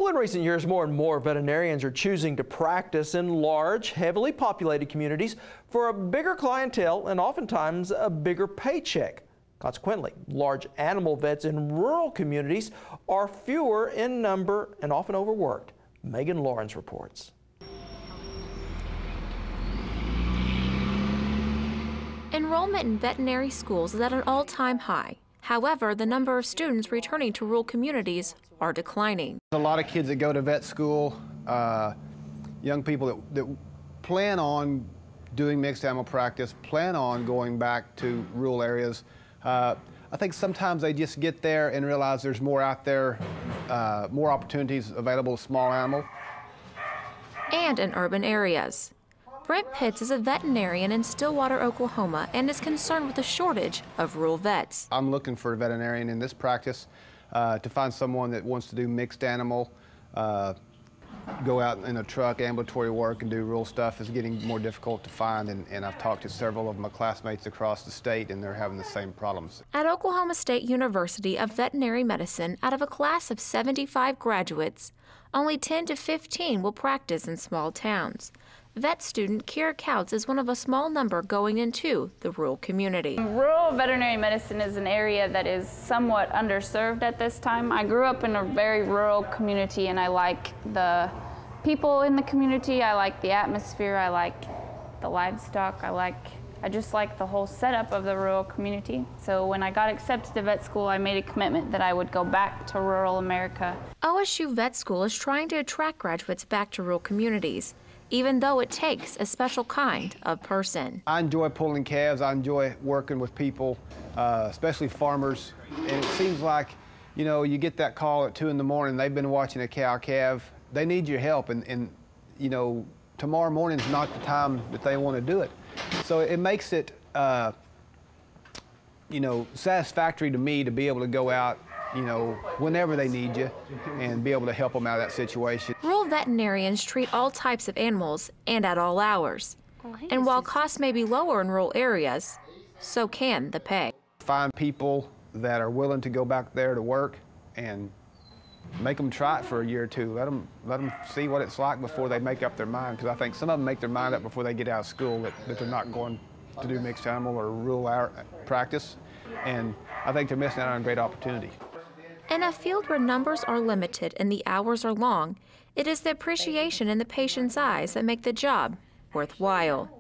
Well, in recent years, more and more veterinarians are choosing to practice in large, heavily populated communities for a bigger clientele and oftentimes a bigger paycheck. Consequently, large animal vets in rural communities are fewer in number and often overworked. Megan Lawrence reports. Enrollment in veterinary schools is at an all-time high. However, the number of students returning to rural communities are declining. A lot of kids that go to vet school, young people that plan on doing mixed animal practice, plan on going back to rural areas. I think sometimes they just get there and realize there's more out there, more opportunities available to small animal. And in urban areas. Brent Pitts is a veterinarian in Stillwater, Oklahoma, and is concerned with the shortage of rural vets. I'm looking for a veterinarian in this practice to find someone that wants to do mixed animal, go out in a truck, ambulatory work, and do rural stuff is getting more difficult to find, and I've talked to several of my classmates across the state, and they're having the same problems. At Oklahoma State University of Veterinary Medicine, out of a class of 75 graduates, only 10 to 15 will practice in small towns. Vet student Kira Couts is one of a small number going into the rural community. Rural veterinary medicine is an area that is somewhat underserved at this time. I grew up in a very rural community, and I like the people in the community, I like the atmosphere, I like the livestock, I just like the whole setup of the rural community. So when I got accepted to vet school, I made a commitment that I would go back to rural America. OSU Vet School is trying to attract graduates back to rural communities, even though it takes a special kind of person. I enjoy pulling calves. I enjoy working with people, especially farmers. And it seems like, you know, you get that call at 2 in the morning, they've been watching a cow calve. They need your help, and you know, tomorrow morning's not the time that they want to do it. So it makes it, you know, satisfactory to me to be able to go out, you know, whenever they need you and be able to help them out of that situation. Rural veterinarians treat all types of animals and at all hours. And while costs may be lower in rural areas, so can the pay. Find people that are willing to go back there to work and make them try it for a year or two. Let them see what it's like before they make up their mind, because I think some of them make their mind up before they get out of school that they're not going to do mixed animal or rural practice, and I think they're missing out on a great opportunity. In a field where numbers are limited and the hours are long, it is the appreciation in the patient's eyes that make the job worthwhile.